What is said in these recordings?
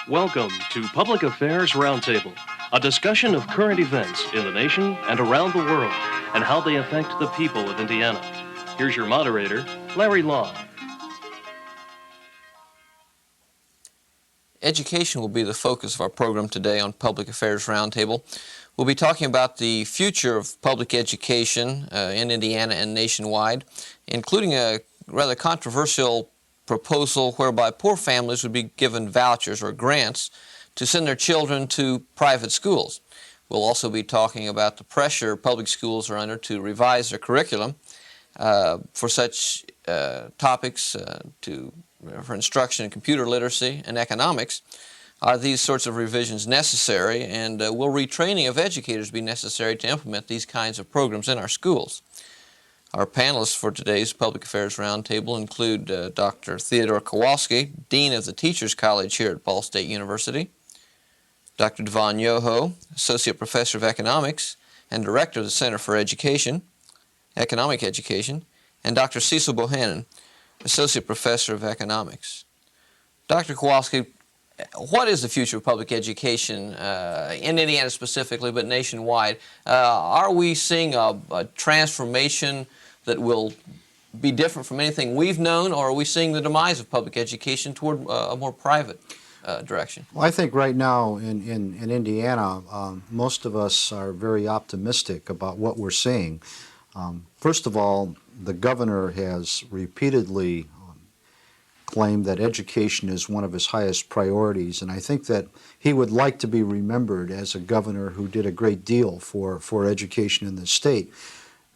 Welcome to Public Affairs Roundtable, a discussion of current events in the nation and around the world and how they affect the people of Indiana. Here's your moderator, Larry Lough. Education will be the focus of our program today on Public Affairs Roundtable. We'll be talking about the future of public education in Indiana and nationwide, including a rather controversial proposal whereby poor families would be given vouchers or grants to send their children to private schools. We'll also be talking about the pressure public schools are under to revise their curriculum for such topics for instruction in computer literacy and economics. Are these sorts of revisions necessary, and will retraining of educators be necessary to implement these kinds of programs in our schools? Our panelists for today's Public Affairs Roundtable include Dr. Theodore Kowalski, Dean of the Teachers College here at Ball State University, Dr. Devon Yoho, Associate Professor of Economics and Director of the Center for Economic Education, and Dr. Cecil Bohannon, Associate Professor of Economics. Dr. Kowalski, what is the future of public education in Indiana specifically, but nationwide? Are we seeing a transformation that will be different from anything we've known, or are we seeing the demise of public education toward a more private direction? Well, I think right now in Indiana, most of us are very optimistic about what we're seeing. First of all, the governor has repeatedly claimed that education is one of his highest priorities, and I think that he would like to be remembered as a governor who did a great deal for education in the state.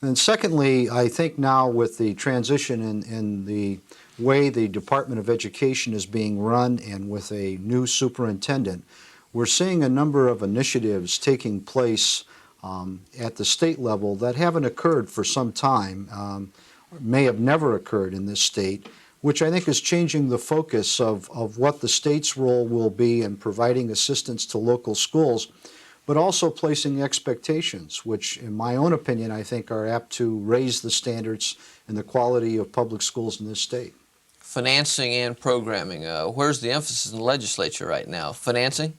And secondly, I think now with the transition in the way the Department of Education is being run and with a new superintendent, we're seeing a number of initiatives taking place at the state level that haven't occurred for some time, may have never occurred in this state, which I think is changing the focus of what the state's role will be in providing assistance to local schools, but also placing expectations, which in my own opinion I think are apt to raise the standards and the quality of public schools in this state. Financing and programming. Where's the emphasis in the legislature right now? Financing?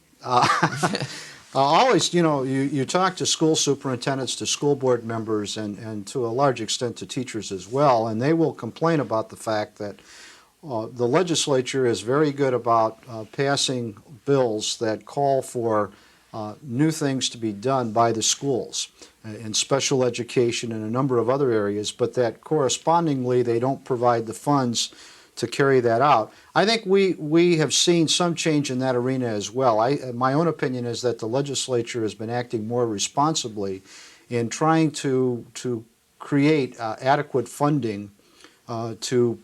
Always, you talk to school superintendents, to school board members, and to a large extent to teachers as well, and they will complain about the fact that the legislature is very good about passing bills that call for new things to be done by the schools in special education and a number of other areas, but that correspondingly they don't provide the funds to carry that out. I think we have seen some change in that arena as well. My own opinion is that the legislature has been acting more responsibly in trying to create adequate funding to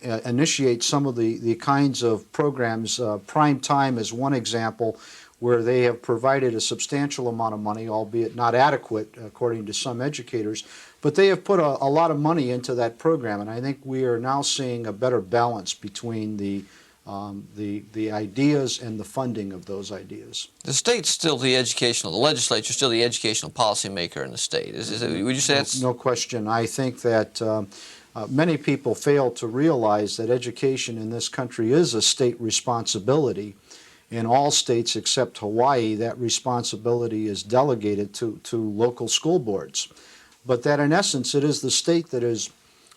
initiate some of the kinds of programs. Prime Time is one example where they have provided a substantial amount of money, albeit not adequate according to some educators, but they have put a lot of money into that program, and I think we are now seeing a better balance between the ideas and the funding of those ideas. The state's still the legislature is still the educational policymaker in the state. Would you say that's... No question. I think that many people fail to realize that education in this country is a state responsibility. In all states except Hawaii, that responsibility is delegated to local school boards. But that in essence, it is the state that is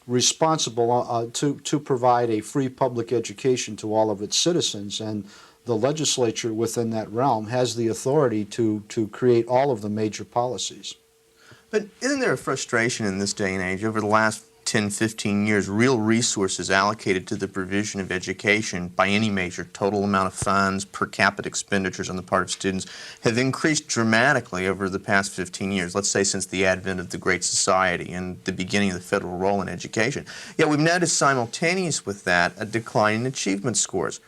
responsible to provide a free public education to all of its citizens, and the legislature within that realm has the authority to create all of the major policies. But isn't there a frustration in this day and age? Over the last 10, 15 years, real resources allocated to the provision of education by any measure, total amount of funds, per capita expenditures on the part of students, have increased dramatically over the past 15 years, let's say since the advent of the Great Society and the beginning of the federal role in education. Yet we've noticed simultaneous with that a decline in achievement scores.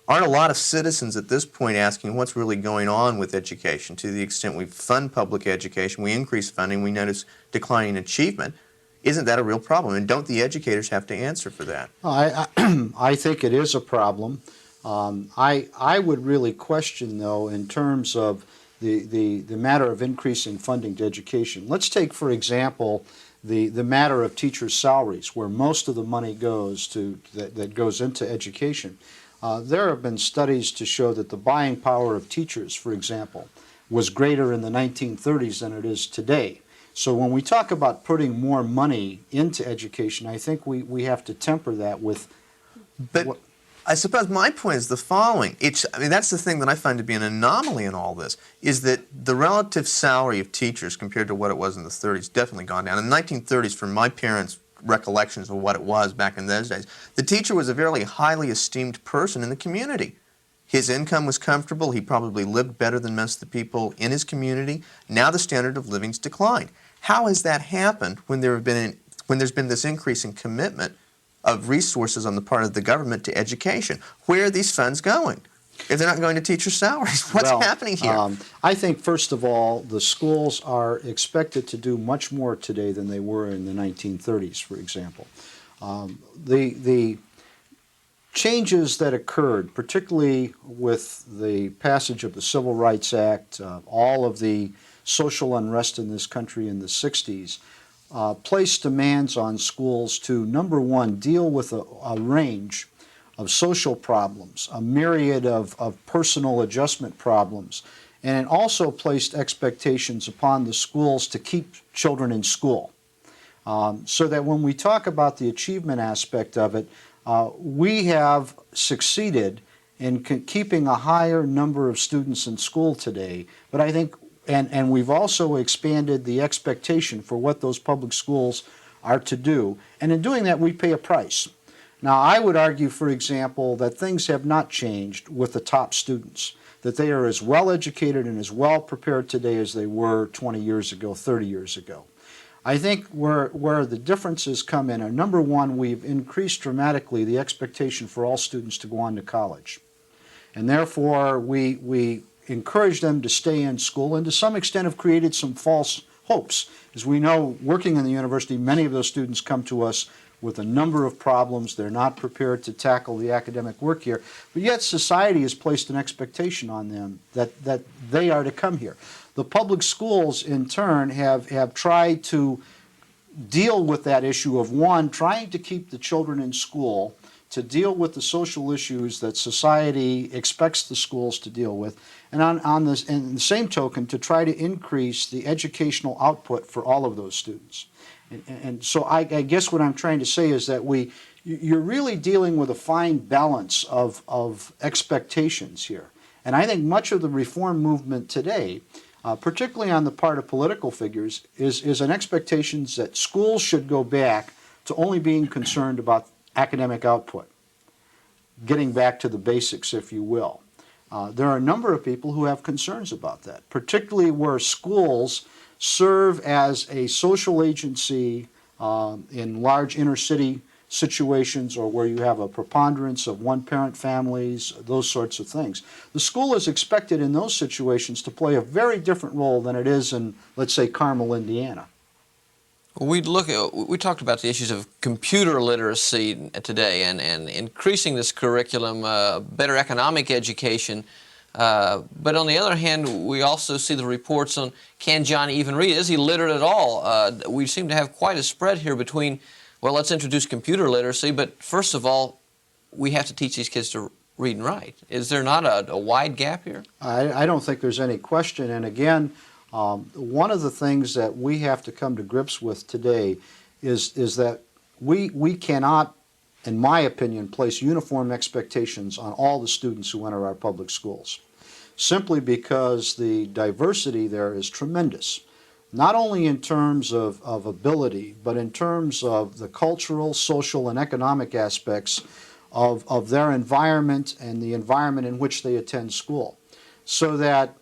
Aren't a lot of citizens at this point asking what's really going on with education? To the extent we fund public education, we increase funding, we notice declining achievement. Isn't that a real problem? And don't the educators have to answer for that? I think it is a problem. I would really question, though, in terms of the matter of increasing funding to education. Let's take, for example, the matter of teachers' salaries, where most of the money goes that goes into education. There have been studies to show that the buying power of teachers, for example, was greater in the 1930s than it is today. So when we talk about putting more money into education, I think we have to temper that with... But I suppose my point is the following. I mean, that's the thing that I find to be an anomaly in all this, is that the relative salary of teachers compared to what it was in the 30s definitely gone down. In the 1930s, from my parents' recollections of what it was back in those days, the teacher was a very highly esteemed person in the community. His income was comfortable. He probably lived better than most of the people in his community. Now the standard of living's declined. How has that happened when there's been this increase in commitment of resources on the part of the government to education? Where are these funds going? If they're not going to teachers' salaries, what's happening here? I think, first of all, the schools are expected to do much more today than they were in the 1930s, for example. The changes that occurred, particularly with the passage of the Civil Rights Act, all of the social unrest in this country in the 60s, placed demands on schools to, number one, deal with a range of social problems, a myriad of personal adjustment problems, and it also placed expectations upon the schools to keep children in school. So that when we talk about the achievement aspect of it, we have succeeded in keeping a higher number of students in school today, but I think and we've also expanded the expectation for what those public schools are to do. And in doing that, we pay a price. Now, I would argue, for example, that things have not changed with the top students, that they are as well educated and as well prepared today as they were 20 years ago, 30 years ago. I think where the differences come in are, number one, we've increased dramatically the expectation for all students to go on to college. And therefore, we encourage them to stay in school, and to some extent have created some false hopes. As we know, working in the university, many of those students come to us with a number of problems. They're not prepared to tackle the academic work here, but yet society has placed an expectation on them that they are to come here. The public schools, in turn, have tried to deal with that issue of, one, trying to keep the children in school, to deal with the social issues that society expects the schools to deal with, and in the same token, to try to increase the educational output for all of those students. And so I guess what I'm trying to say is that you're really dealing with a fine balance of expectations here. And I think much of the reform movement today, particularly on the part of political figures, is an expectation that schools should go back to only being concerned about academic output, getting back to the basics, if you will. There are a number of people who have concerns about that, particularly where schools serve as a social agency in large inner city situations, or where you have a preponderance of one-parent families, those sorts of things. The school is expected in those situations to play a very different role than it is in, let's say, Carmel, Indiana. We talked about the issues of computer literacy today and increasing this curriculum, better economic education. But on the other hand, we also see the reports on, can John even read? Is he literate at all? We seem to have quite a spread here between, well, let's introduce computer literacy, but first of all, we have to teach these kids to read and write. Is there not a wide gap here? I don't think there's any question. And again, one of the things that we have to come to grips with today is that we cannot, in my opinion, place uniform expectations on all the students who enter our public schools, simply because the diversity there is tremendous, not only in terms of ability, but in terms of the cultural, social, and economic aspects of their environment and the environment in which they attend school. So that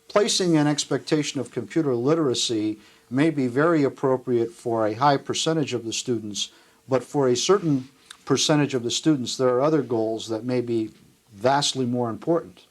placing an expectation of computer literacy may be very appropriate for a high percentage of the students, but for a certain percentage of the students, there are other goals that may be vastly more important.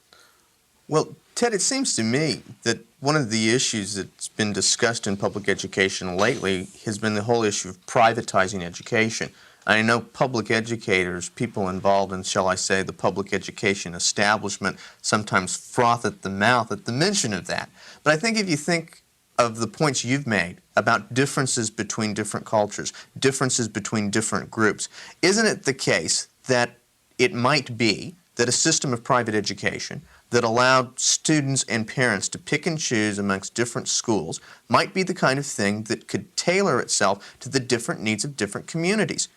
Well, Ted, it seems to me that one of the issues that's been discussed in public education lately has been the whole issue of privatizing education. I know public educators, people involved in, shall I say, the public education establishment, sometimes froth at the mouth at the mention of that. But I think if you think of the points you've made about differences between different cultures, differences between different groups, isn't it the case that it might be that a system of private education that allowed students and parents to pick and choose amongst different schools might be the kind of thing that could tailor itself to the different needs of different communities.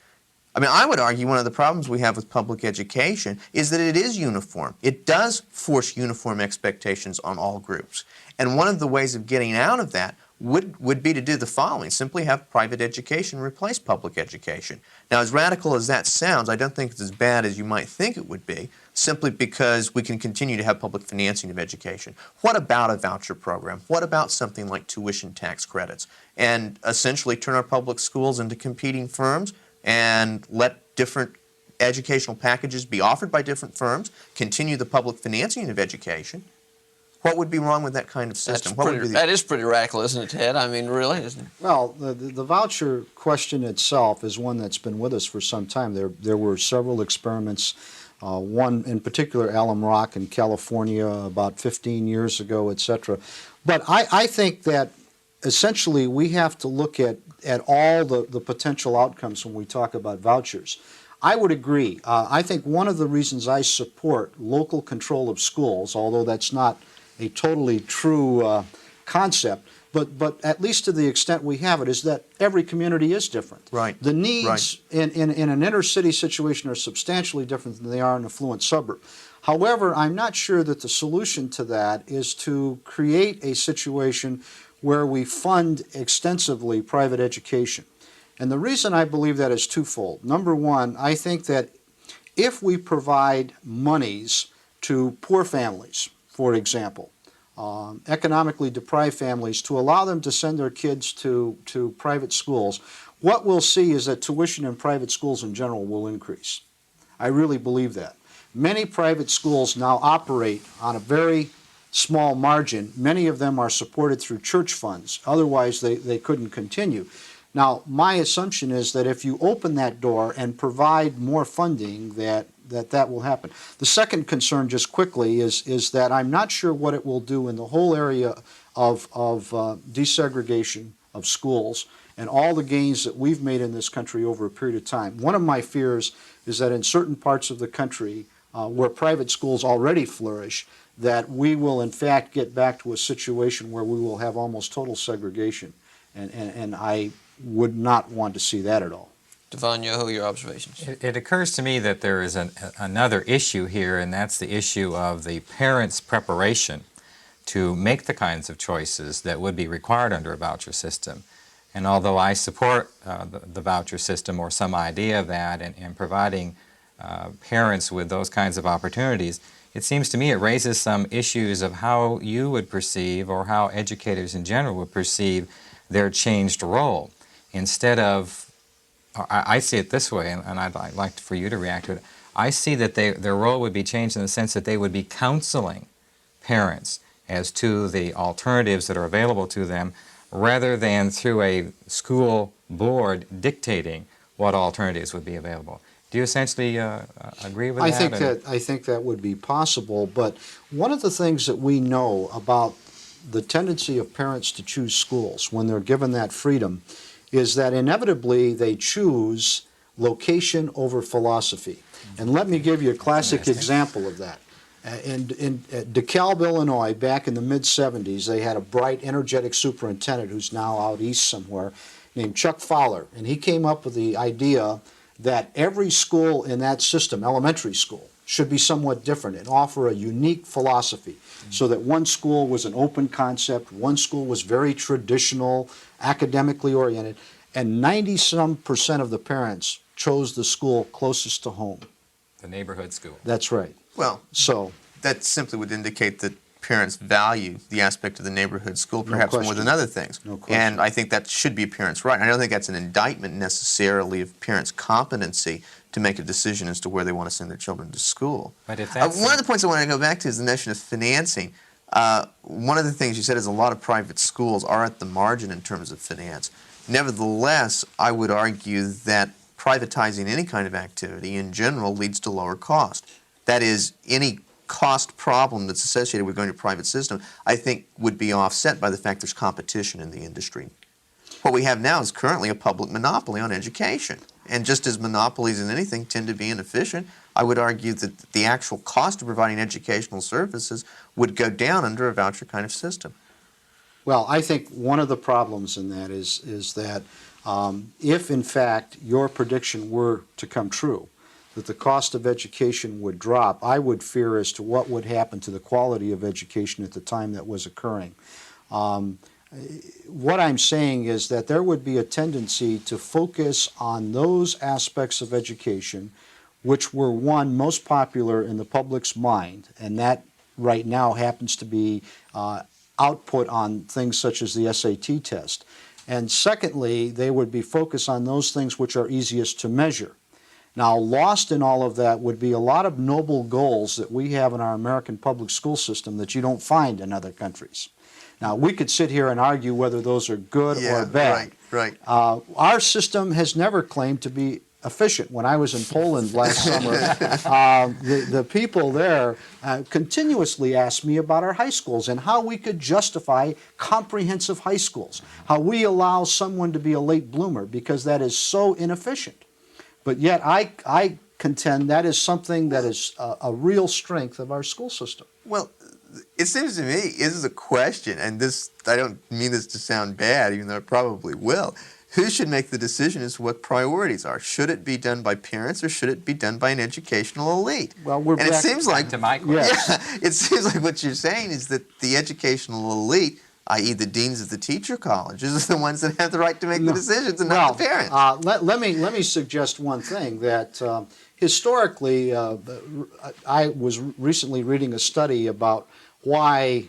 I mean, I would argue one of the problems we have with public education is that it is uniform. It does force uniform expectations on all groups. And one of the ways of getting out of that would be to do the following: simply have private education replace public education. Now, as radical as that sounds, I don't think it's as bad as you might think it would be, simply because we can continue to have public financing of education. What about a voucher program? What about something like tuition tax credits? And essentially turn our public schools into competing firms and let different educational packages be offered by different firms, continue the public financing of education. What would be wrong with that kind of system? That is pretty radical, isn't it, Ted? I mean, really, isn't it? Well, the voucher question itself is one that's been with us for some time. There were several experiments, one in particular, Alum Rock in California about 15 years ago, etc. But I think that essentially we have to look at all the potential outcomes when we talk about vouchers. I would agree. I think one of the reasons I support local control of schools, although that's not a totally true concept, but at least to the extent we have it, is that every community is different. Right. The needs in an inner city situation are substantially different than they are in an affluent suburb. However, I'm not sure that the solution to that is to create a situation where we fund extensively private education. And the reason I believe that is twofold. Number one, I think that if we provide monies to poor families, for example, economically deprived families, to allow them to send their kids to private schools, what we'll see is that tuition in private schools in general will increase. I really believe that. Many private schools now operate on a very small margin. Many of them are supported through church funds. Otherwise, they couldn't continue. Now, my assumption is that if you open that door and provide more funding, that will happen. The second concern, just quickly, is that I'm not sure what it will do in the whole area of desegregation of schools and all the gains that we've made in this country over a period of time. One of my fears is that in certain parts of the country where private schools already flourish, that we will in fact get back to a situation where we will have almost total segregation. And I would not want to see that at all. Devon Yoho, your observations. It occurs to me that there is another issue here, and that's the issue of the parents' preparation to make the kinds of choices that would be required under a voucher system. And although I support the voucher system or some idea of that and providing parents with those kinds of opportunities, it seems to me it raises some issues of how you would perceive, or how educators in general would perceive, their changed role. Instead of, I see it this way, and I'd like for you to react to it. I see that their role would be changed in the sense that they would be counseling parents as to the alternatives that are available to them, rather than through a school board dictating what alternatives would be available. Do you essentially agree with that? I think that would be possible, but one of the things that we know about the tendency of parents to choose schools when they're given that freedom is that inevitably they choose location over philosophy. And let me give you a classic example of that. In DeKalb, Illinois, back in the mid-'70s, they had a bright, energetic superintendent who's now out east somewhere named Chuck Fowler. And he came up with the idea that every school in that system, elementary school, should be somewhat different and offer a unique philosophy. So that one school was an open concept, one school was very traditional, academically oriented, and 90-some% of the parents chose the school closest to home. The neighborhood school. That's right. Well, so that simply would indicate that parents value the aspect of the neighborhood school perhaps more than other things. No question. And I think that should be a parent's right. I don't think that's an indictment necessarily of parents' competency to make a decision as to where they want to send their children to school. But if that's one of the points I want to go back to is the notion of financing. One of the things you said is a lot of private schools are at the margin in terms of finance. Nevertheless, I would argue that privatizing any kind of activity in general leads to lower cost. That is, any cost problem that's associated with going to a private system, I think, would be offset by the fact there's competition in the industry. What we have now is currently a public monopoly on education. And just as monopolies in anything tend to be inefficient, I would argue that the actual cost of providing educational services would go down under a voucher kind of system. Well, I think one of the problems in that is that if in fact your prediction were to come true, that the cost of education would drop, I would fear as to what would happen to the quality of education at the time that was occurring. What I'm saying is that there would be a tendency to focus on those aspects of education which were, one, most popular in the public's mind, and that right now happens to be output on things such as the SAT test. And secondly, they would be focused on those things which are easiest to measure. Now, lost in all of that would be a lot of noble goals that we have in our American public school system that you don't find in other countries. Now, we could sit here and argue whether those are good or bad. Right. Our system has never claimed to be efficient. When I was in Poland last summer, the people there continuously asked me about our high schools and how we could justify comprehensive high schools, how we allow someone to be a late bloomer because that is so inefficient. But yet I contend that is something that is a real strength of our school system. Well, it seems to me, this is a question, and this, I don't mean this to sound bad, even though it probably will. Who should make the decision as to what priorities are? Should it be done by parents or should it be done by an educational elite? Well, we're and it seems like to my question. Yes. It seems like what you're saying is that the educational elite, i.e. the deans of the teacher colleges, are the ones that have the right to make the decisions and not the parents. Let me suggest one thing, that historically, I was recently reading a study about why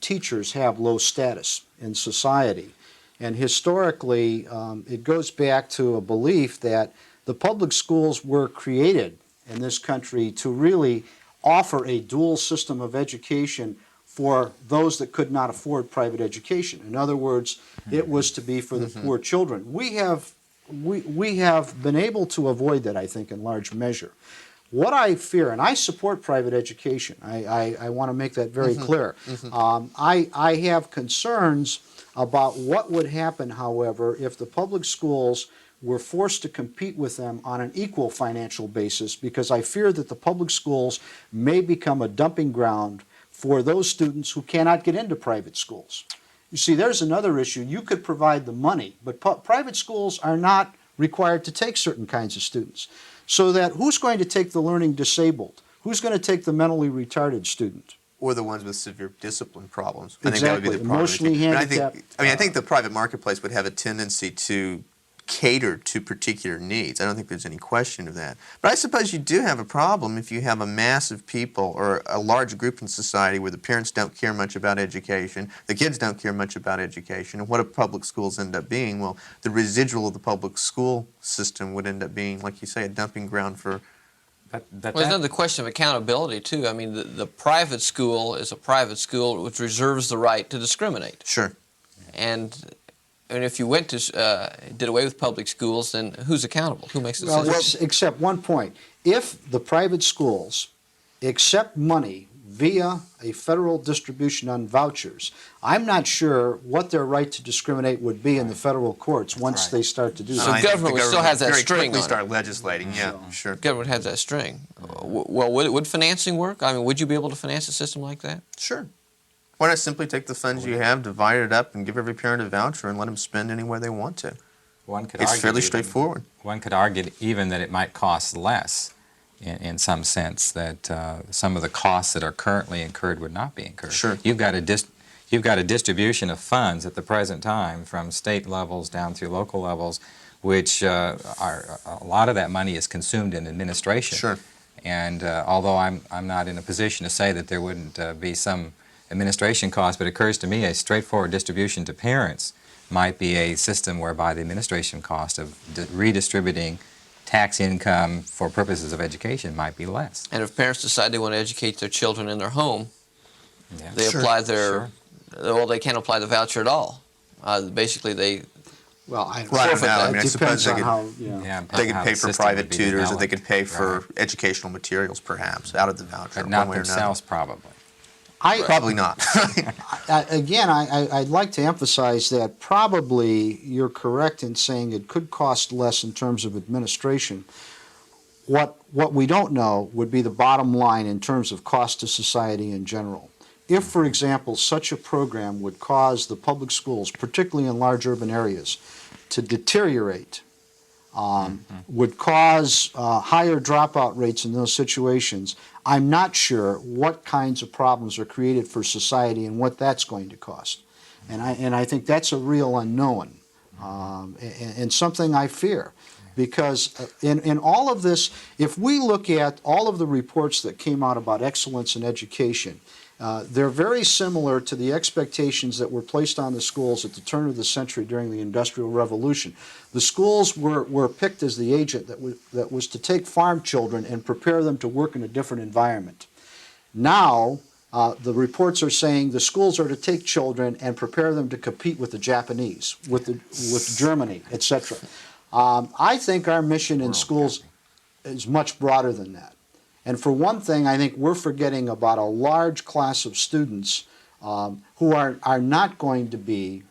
teachers have low status in society. And historically, it goes back to a belief that the public schools were created in this country to really offer a dual system of education for those that could not afford private education. In other words, it was to be for the poor children. We have been able to avoid that, I think, in large measure. What I fear, and I support private education, I want to make that very clear. I have concerns about what would happen, however, if the public schools were forced to compete with them on an equal financial basis, because I fear that the public schools may become a dumping ground for those students who cannot get into private schools. You see, there's another issue. You could provide the money, but private schools are not required to take certain kinds of students. So that who's going to take the learning disabled? Who's going to take the mentally retarded student? Or the ones with severe discipline problems. Exactly. I think that would be the problem. Emotionally handicapped. I think the private marketplace would have a tendency to cater to particular needs. I don't think there's any question of that. But I suppose you do have a problem if you have a mass of people or a large group in society where the parents don't care much about education, the kids don't care much about education, and what do public schools end up being? Well, the residual of the public school system would end up being, like you say, a dumping ground for... Well, there's another question of accountability, too. I mean, the private school is a private school which reserves the right to discriminate. Sure. And if you went to, did away with public schools, then who's accountable? Who makes the decision? Well, except one point. If the private schools accept money via a federal distribution on vouchers, I'm not sure what their right to discriminate would be in the federal courts once they start to do So that. government still has that string on it. start legislating, yeah, sure. Government has that string. Well, would financing work? I mean, would you be able to finance a system like that? Sure. Why not simply take the funds you have, divide it up, and give every parent a voucher and let them spend anywhere they want to? It's fairly straightforward. One could argue even that it might cost less in some sense, that some of the costs that are currently incurred would not be incurred. Sure. You've got a distribution of funds at the present time from state levels down through local levels, which a lot of that money is consumed in administration. Sure. And although I'm not in a position to say that there wouldn't be some administration costs, but it occurs to me a straightforward distribution to parents might be a system whereby the administration cost of redistributing tax income for purposes of education might be less. And if parents decide they want to educate their children in their home, they apply their, well, they can't apply the voucher at all. Basically, they Well, I don't know. I mean, I suppose they could, they could how pay the for system private would be tutors, or they developed. could pay for educational materials, perhaps, out of the voucher. But not one way or another. themselves, probably. Probably not. Again, I'd like to emphasize that probably you're correct in saying it could cost less in terms of administration. What we don't know would be the bottom line in terms of cost to society in general. If, for example, such a program would cause the public schools, particularly in large urban areas, to deteriorate, would cause higher dropout rates in those situations, I'm not sure what kinds of problems are created for society and what that's going to cost. And I think that's a real unknown, and something I fear. Because in all of this, if we look at all of the reports that came out about excellence in education, they're very similar to the expectations that were placed on the schools at the turn of the century during the Industrial Revolution. The schools were picked as the agent that was to take farm children and prepare them to work in a different environment. Now, the reports are saying the schools are to take children and prepare them to compete with the Japanese, with Germany, etc. I think our mission in schools is much broader than that. And for one thing, I think we're forgetting about a large class of students who are not going to be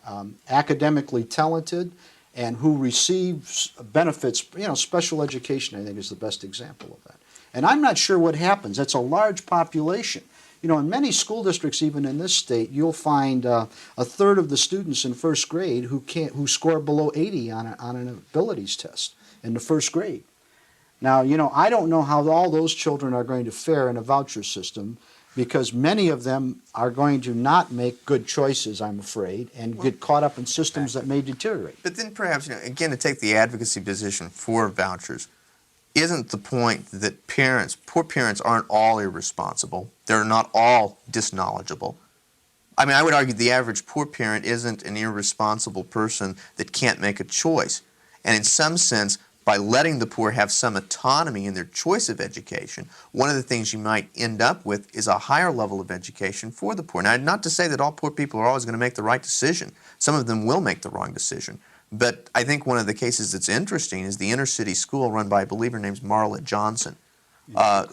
academically talented and who receive benefits. Special education, I think, is the best example of that. And I'm not sure what happens. That's a large population. In many school districts, even in this state, you'll find a third of the students in first grade who score below 80 on an abilities test in the first grade. Now, I don't know how all those children are going to fare in a voucher system, because many of them are going to not make good choices, I'm afraid, and get caught up in systems that may deteriorate. But then perhaps, again, to take the advocacy position for vouchers, isn't the point that poor parents aren't all irresponsible? They're not all disknowledgeable. I mean, I would argue the average poor parent isn't an irresponsible person that can't make a choice. And in some sense, by letting the poor have some autonomy in their choice of education, one of the things you might end up with is a higher level of education for the poor. Now, not to say that all poor people are always going to make the right decision. Some of them will make the wrong decision. But I think one of the cases that's interesting is the inner city school run by a believer named Marla Johnson,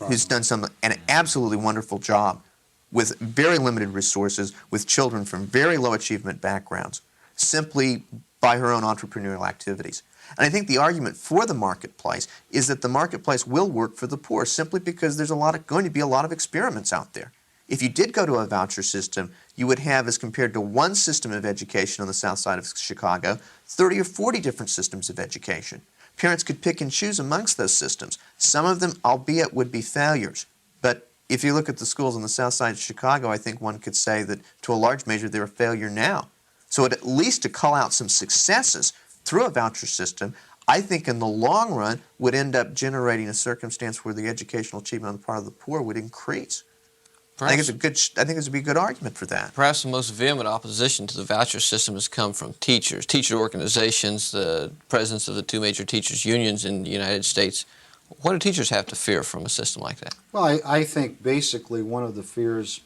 who's done an absolutely wonderful job with very limited resources, with children from very low achievement backgrounds, simply by her own entrepreneurial activities. And I think the argument for the marketplace is that the marketplace will work for the poor simply because there's going to be a lot of experiments out there. If you did go to a voucher system, you would have, as compared to one system of education on the south side of Chicago, 30 or 40 different systems of education. Parents could pick and choose amongst those systems. Some of them, albeit, would be failures. But if you look at the schools on the south side of Chicago, I think one could say that to a large measure they're a failure now. So at least to call out some successes through a voucher system, I think in the long run would end up generating a circumstance where the educational achievement on the part of the poor would increase. I think it's a good argument for that. Perhaps the most vehement opposition to the voucher system has come from teachers, teacher organizations, the presidents of the two major teachers' unions in the United States. What do teachers have to fear from a system like that? Well, I think basically one of the fears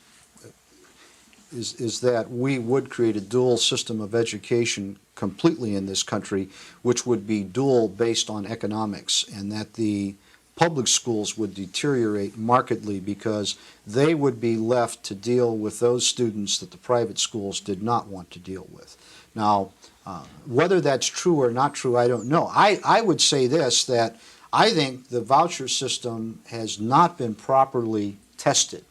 is that we would create a dual system of education completely in this country, which would be dual based on economics, and that the public schools would deteriorate markedly because they would be left to deal with those students that the private schools did not want to deal with. Now, whether that's true or not true, I don't know. I would say this, that I think the voucher system has not been properly tested.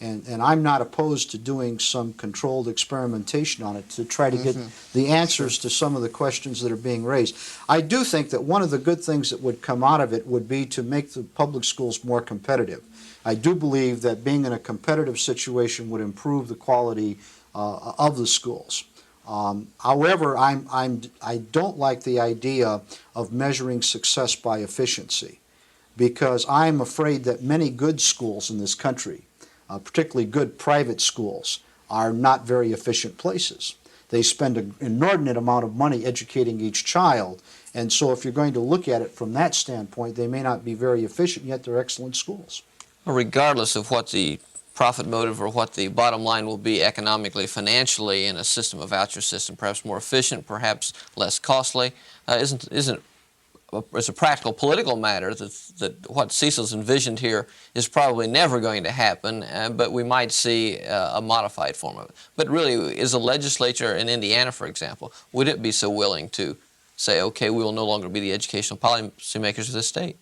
And I'm not opposed to doing some controlled experimentation on it to try to get the answers to some of the questions that are being raised. I do think that one of the good things that would come out of it would be to make the public schools more competitive. I do believe that being in a competitive situation would improve the quality of the schools. However, I don't like the idea of measuring success by efficiency, because I'm afraid that many good schools in this country, particularly good private schools, are not very efficient places. They spend an inordinate amount of money educating each child, and so if you're going to look at it from that standpoint, they may not be very efficient, yet they're excellent schools. Well, regardless of what the profit motive or what the bottom line will be economically, financially, in a system, a voucher system, perhaps more efficient, perhaps less costly, isn't as a practical political matter, that what Cecil's envisioned here is probably never going to happen, but we might see a modified form of it. But really, is the legislature in Indiana, for example, would it be so willing to say, okay, we will no longer be the educational policymakers of this state?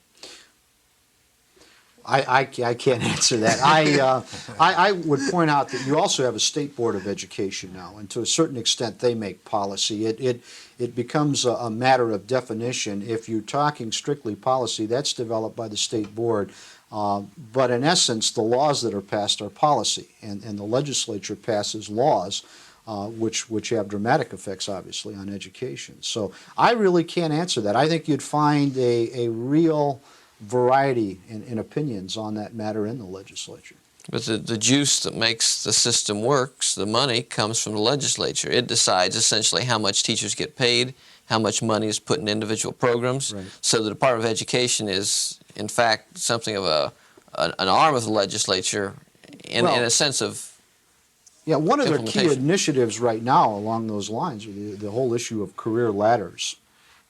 I can't answer that. I would point out that you also have a state board of education now, and to a certain extent they make policy. It becomes a matter of definition. If you're talking strictly policy, that's developed by the state board. But in essence, the laws that are passed are policy, and the legislature passes laws which have dramatic effects, obviously, on education. So I really can't answer that. I think you'd find a real variety in opinions on that matter in the legislature. But the juice that makes the system works, the money, comes from the legislature. It decides essentially how much teachers get paid, how much money is put in individual programs. Right. So the Department of Education is, in fact, something of an arm of the legislature in a sense of yeah, one of their key implementation. initiatives right now along those lines are the whole issue of career ladders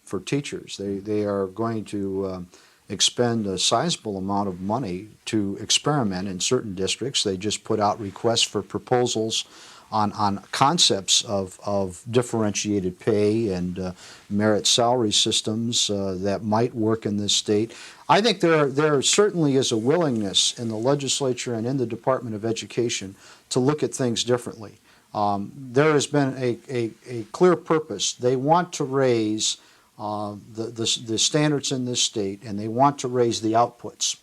for teachers. They are going to expend a sizable amount of money to experiment in certain districts. They just put out requests for proposals on concepts of differentiated pay and merit salary systems that might work in this state. I think there certainly is a willingness in the legislature and in the Department of Education to look at things differently. There has been a clear purpose. They want to raise the standards in this state, and they want to raise the outputs.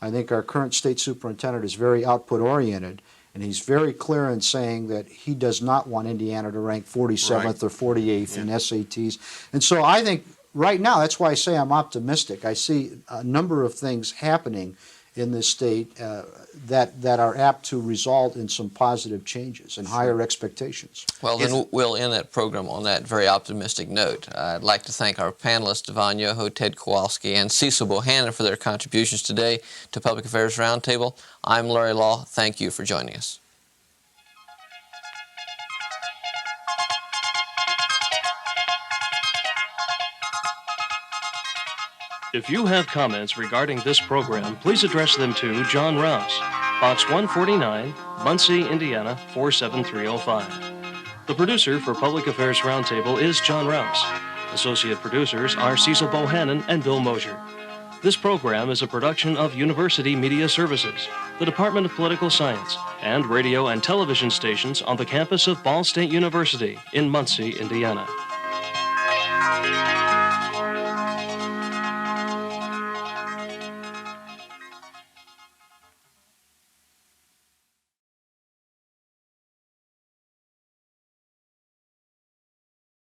I think our current state superintendent is very output-oriented, and he's very clear in saying that he does not want Indiana to rank 47th Right. or 48th in SATs. And so I think right now, that's why I say I'm optimistic. I see a number of things happening in this state that are apt to result in some positive changes and higher expectations. Well, then we'll end that program on that very optimistic note. I'd like to thank our panelists, Devon Yoho, Ted Kowalski, and Cecil Bohannon for their contributions today to Public Affairs Roundtable. I'm Larry Lough. Thank you for joining us. If you have comments regarding this program, please address them to John Rouse, Box 149, Muncie, Indiana 47305. The producer for Public Affairs Roundtable is John Rouse. Associate producers are Cecil Bohannon and Bill Mosier. This program is a production of University Media Services, the Department of Political Science, and radio and television stations on the campus of Ball State University in Muncie, Indiana.